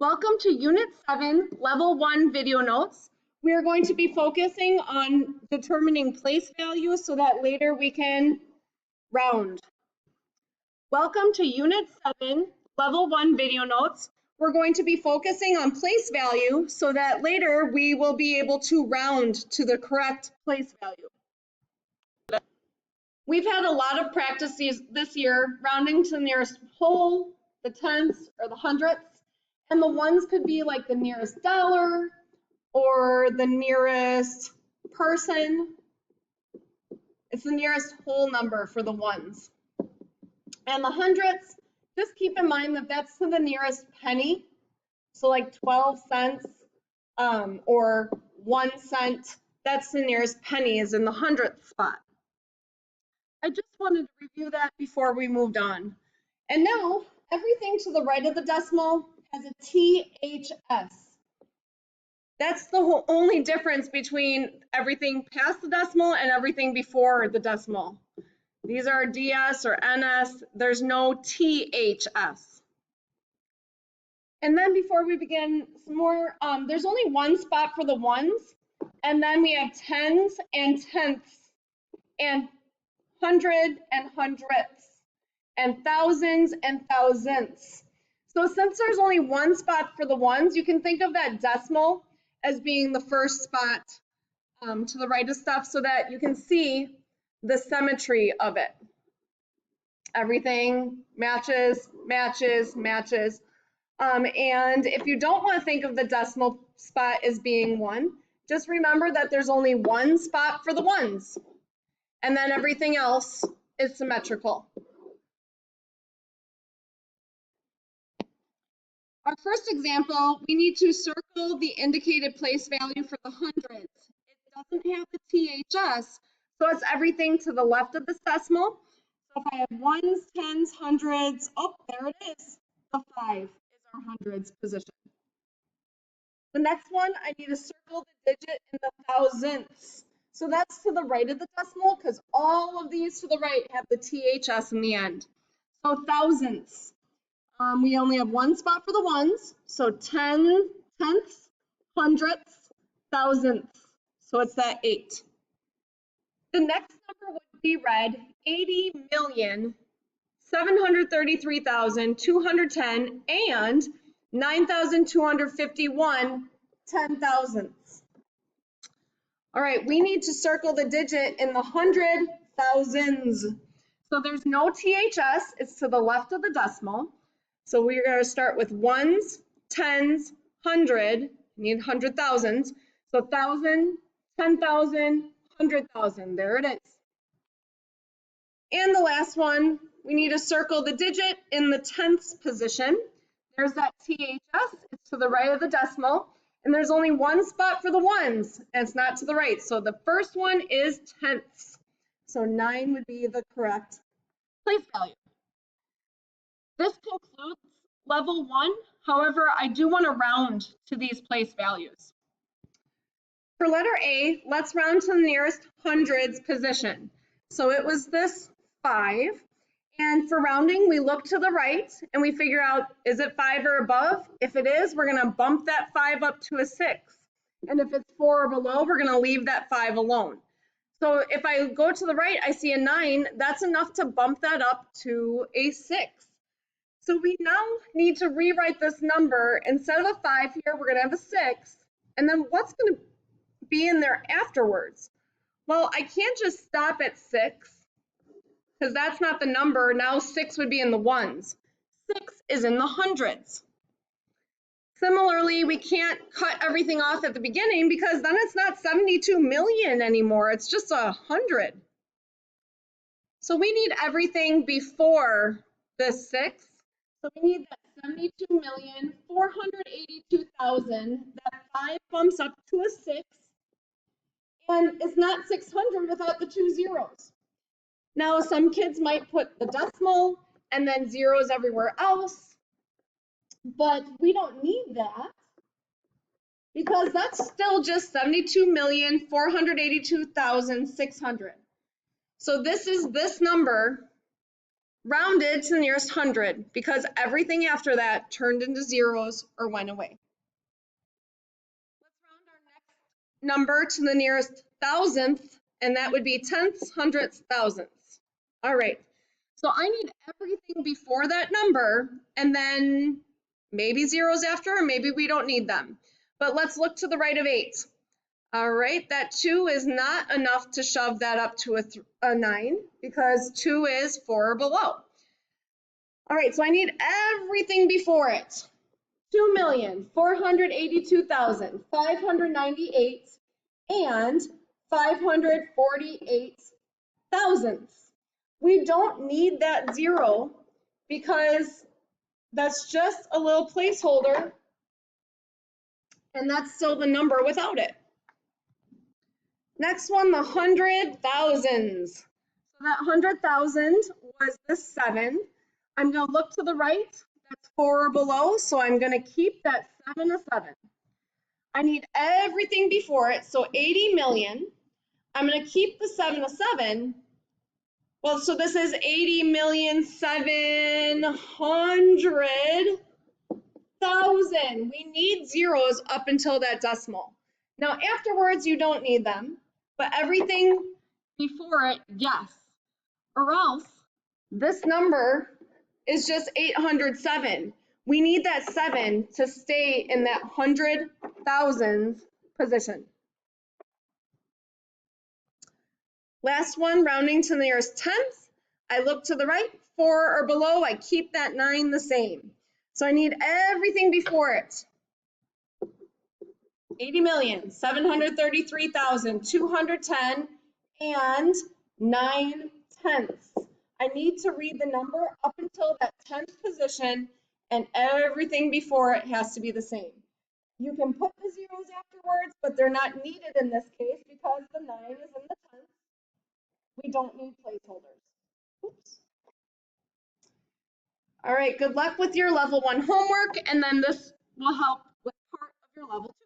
Welcome to Unit 7, Level 1 video notes. We are going to be focusing on determining place values so that later we can round. Welcome to Unit 7, Level 1 video notes. We're going to be focusing on place value so that later we will be able to round to the correct place value. We've had a lot of practice this year rounding to the nearest whole, the tenths, or the hundredths. And the ones could be like the nearest dollar or the nearest person. It's the nearest whole number for the ones. And the hundredths, just keep in mind that that's to the nearest penny. So like 12 cents or 1 cent, that's the nearest penny is in the hundredth spot. I just wanted to review that before we moved on. And now everything to the right of the decimal has a THS. That's the only difference between everything past the decimal and everything before the decimal. These are DS or NS. There's no THS. And then before we begin some more, there's only one spot for the ones. And then we have tens and tenths and hundred and hundredths and thousands and thousandths. So since there's only one spot for the ones, you can think of that decimal as being the first spot to the right of stuff so that you can see the symmetry of it. Everything matches, matches, matches. And if you don't want to think of the decimal spot as being one, just remember that there's only one spot for the ones. And then everything else is symmetrical. Our first example, we need to circle the indicated place value for the hundreds. It doesn't have the THS, so it's everything to the left of this decimal. So if I have ones, tens, hundreds, oh, there it is. The 5 is our hundreds position. The next one, I need to circle the digit in the thousandths. So that's to the right of the decimal because all of these to the right have the THS in the end. So thousandths. We only have one spot for the ones, so tenths, hundredths, thousandths. So it's that 8. The next number would be read 80,733,210 and 9,251 10,000ths. All right, we need to circle the digit in the hundred thousands. So there's no THS, it's to the left of the decimal. So we're going to start with ones, tens, hundred, need hundred thousands. So 1,000, 10,000, 100,000, there it is. And the last one, we need to circle the digit in the tenths position. There's that THS, it's to the right of the decimal. And there's only one spot for the ones, and it's not to the right. So the first one is tenths. So 9 would be the correct place value. This concludes level 1. However, I do want to round to these place values. For letter A, let's round to the nearest hundreds position. So it was this 5. And for rounding, we look to the right and we figure out, is it 5 or above? If it is, we're going to bump that 5 up to a 6. And if it's 4 or below, we're going to leave that 5 alone. So if I go to the right, I see a 9. That's enough to bump that up to a 6. So we now need to rewrite this number. Instead of a 5 here, we're going to have a 6. And then what's going to be in there afterwards? Well, I can't just stop at 6 because that's not the number. Now 6 would be in the ones. 6 is in the hundreds. Similarly, we can't cut everything off at the beginning because then it's not 72 million anymore. It's just 100. So we need everything before the 6. So we need that 72,482,000. That 5 bumps up to a 6. And it's not 600 without the 2 zeros. Now, some kids might put the decimal and then zeros everywhere else, but we don't need that because that's still just 72,482,600. So this is this number rounded to the nearest hundred because everything after that turned into zeros or went away. Let's round our next number to the nearest thousandth, and that would be tenths, hundredths, thousandths. All right, so I need everything before that number and then maybe zeros after, or maybe we don't need them. But let's look to the right of 8. All right, that 2 is not enough to shove that up to a 9 because 2 is 4 or below. All right, so I need everything before it. 2,482,598 and 548 thousandths. We don't need that 0 because that's just a little placeholder and that's still the number without it. Next one, the hundred thousands. So that 100,000 was the 7. I'm going to look to the right. That's 4 or below, so I'm going to keep that 7 a 7. I need everything before it, so 80 million. I'm going to keep the 7 a 7. Well, so this is 80,700,000. We need zeros up until that decimal. Now, afterwards, you don't need them, but everything before it, yes. Or else, this number is just 807. We need that 7 to stay in that 100,000 position. Last one, rounding to the nearest tenth. I look to the right, 4 or below, I keep that 9 the same. So I need everything before it. 80,733,210 and 9 tenths. I need to read the number up until that 10th position, and everything before it has to be the same. You can put the zeros afterwards, but they're not needed in this case because the 9 is in the 10th. We don't need placeholders. Oops. All right, good luck with your level 1 homework, and then this will help with part of your level 2.